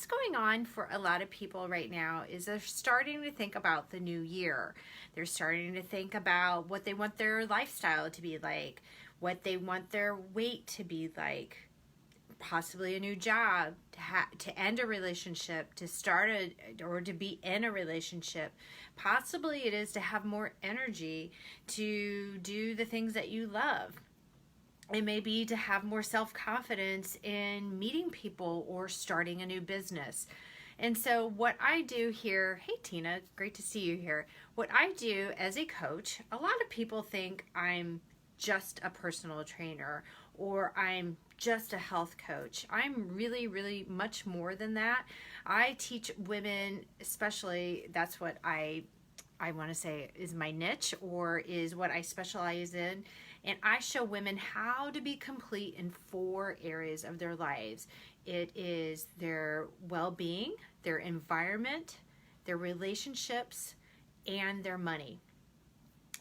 what's going on for a lot of people right now is they're starting to think about the new year. They're starting to think about what they want their lifestyle to be like, what they want their weight to be like, possibly a new job, to end a relationship, to start or to be in a relationship. Possibly it is to have more energy to do the things that you love. It may be to have more self-confidence in meeting people or starting a new business. And so what I do here, hey Tina, great to see you here. What I do as a coach, a lot of people think I'm just a personal trainer or I'm just a health coach. I'm really, really much more than that. I teach women, especially, that's what I want to say is my niche or is what I specialize in. And I show women how to be complete in 4 areas of their lives. It is their well-being, their environment, their relationships, and their money.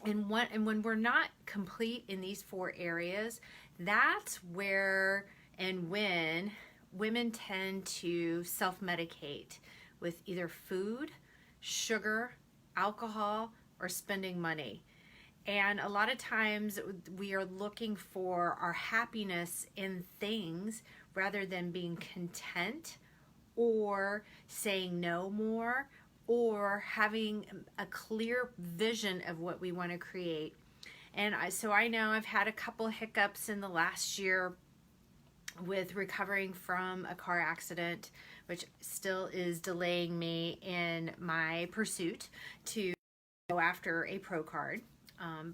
And when we're not complete in these 4 areas, that's where and when women tend to self-medicate with either food, sugar, alcohol, or spending money. And a lot of times we are looking for our happiness in things rather than being content or saying no more or having a clear vision of what we want to create. And so I know I've had a couple hiccups in the last year with recovering from a car accident, which still is delaying me in my pursuit to go after a pro card.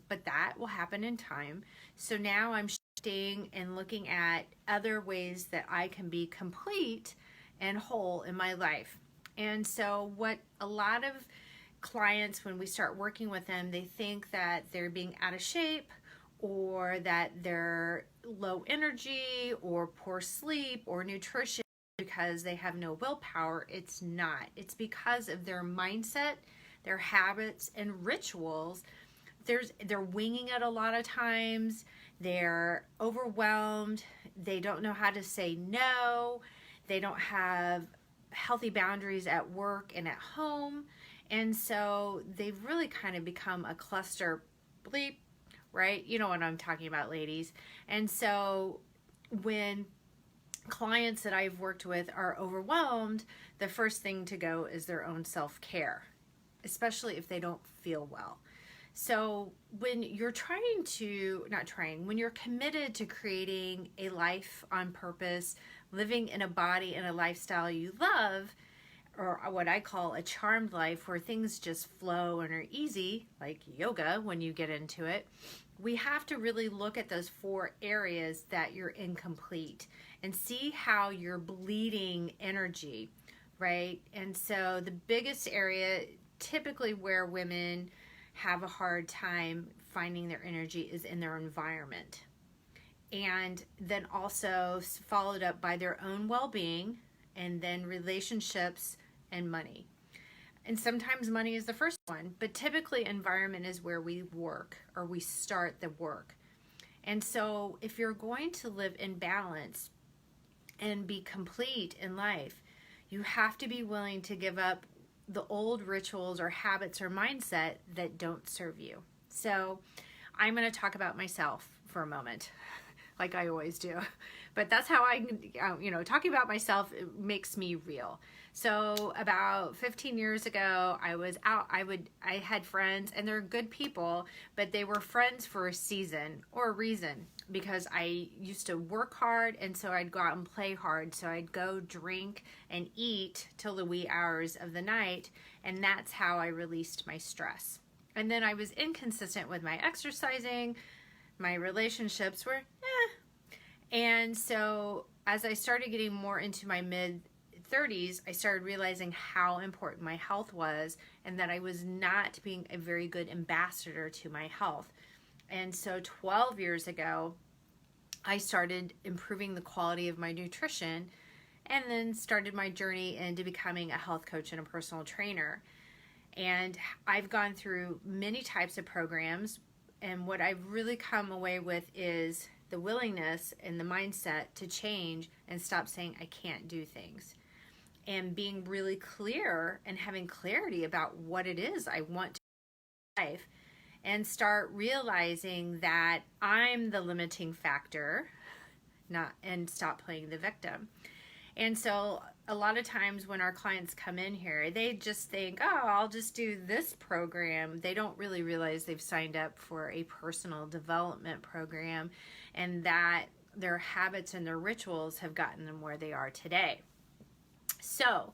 But that will happen in time. So now I'm shifting and looking at other ways that I can be complete and whole in my life. And so what a lot of clients, when we start working with them, they think that they're being out of shape or that they're low energy or poor sleep or nutrition because they have no willpower. It's not. It's because of their mindset, their habits, and rituals. They're winging it a lot of times. They're overwhelmed. They don't know how to say no. They don't have healthy boundaries at work and at home. And so they've really kind of become a cluster bleep, right? You know what I'm talking about, ladies. And so when clients that I've worked with are overwhelmed, the first thing to go is their own self-care, especially if they don't feel well. So when you're when you're committed to creating a life on purpose, living in a body and a lifestyle you love, or what I call a charmed life where things just flow and are easy, like yoga when you get into it, we have to really look at those 4 areas that you're incomplete and see how you're bleeding energy, right? And so the biggest area, typically where women have a hard time finding their energy, is in their environment. And then also followed up by their own well-being, and then relationships and money. And sometimes money is the first one, but typically environment is where we work or we start the work. And so if you're going to live in balance and be complete in life, you have to be willing to give up the old rituals or habits or mindset that don't serve you. So I'm going to talk about myself for a moment, like I always do. But that's how talking about myself, it makes me real. So about 15 years ago, I was out, I had friends, and they're good people, but they were friends for a season or a reason, because I used to work hard, and so I'd go out and play hard. So I'd go drink and eat till the wee hours of the night, and that's how I released my stress. And then I was inconsistent with my exercising, my relationships were And so as I started getting more into my mid-30s, I started realizing how important my health was and that I was not being a very good ambassador to my health. And so 12 years ago, I started improving the quality of my nutrition and then started my journey into becoming a health coach and a personal trainer. And I've gone through many types of programs, and what I've really come away with is the willingness and the mindset to change and stop saying I can't do things. and being really clear and having clarity about what it is I want to life, and start realizing that I'm the limiting factor, not, and stop playing the victim. And so a lot of times when our clients come in here, they just think, oh, I'll just do this program. They don't really realize they've signed up for a personal development program, and that their habits and their rituals have gotten them where they are today. So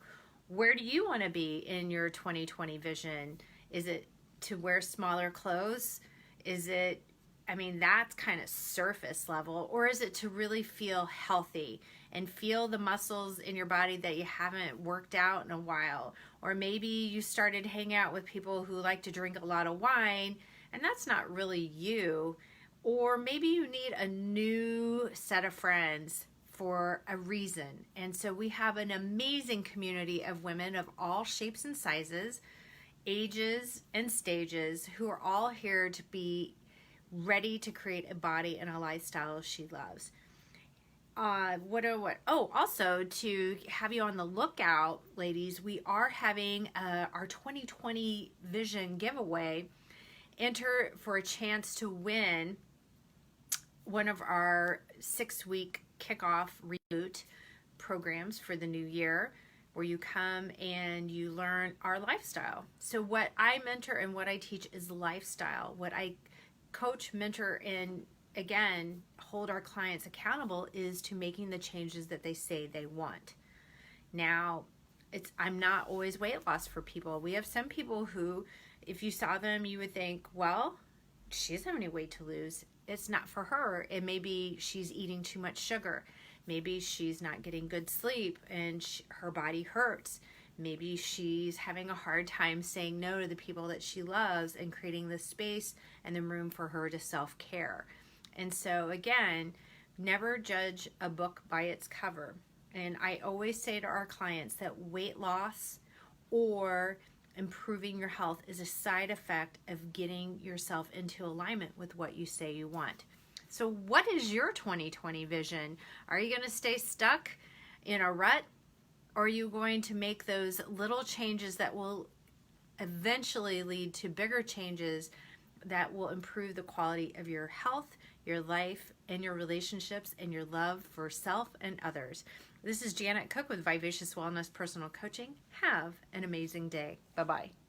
where do you want to be in your 2020 vision? Is it to wear smaller clothes? Is it, I mean, that's kind of surface level, or is it to really feel healthy and feel the muscles in your body that you haven't worked out in a while? Or maybe you started hanging out with people who like to drink a lot of wine, and that's not really you. Or maybe you need a new set of friends for a reason. And so we have an amazing community of women of all shapes and sizes, ages and stages, who are all here to be ready to create a body and a lifestyle she loves. Also to have you on the lookout, ladies, we are having our 2020 vision giveaway. Enter for a chance to win one of our 6-week kickoff reboot programs for the new year, where you come and you learn our lifestyle. So what I mentor and what I teach is lifestyle. What I coach, mentor, and again, hold our clients accountable is to making the changes that they say they want. Now, I'm not always weight loss for people. We have some people who, if you saw them, you would think, well, she doesn't have any weight to lose. It's not for her. It may be she's eating too much sugar. Maybe she's not getting good sleep and her body hurts. Maybe she's having a hard time saying no to the people that she loves and creating the space and the room for her to self-care. And so again, never judge a book by its cover. And I always say to our clients that weight loss or improving your health is a side effect of getting yourself into alignment with what you say you want. So what is your 2020 vision? Are you going to stay stuck in a rut? Or are you going to make those little changes that will eventually lead to bigger changes that will improve the quality of your health, your life, and your relationships, and your love for self and others? This is Janet Cook with Vivacious Wellness Personal Coaching. Have an amazing day. Bye-bye.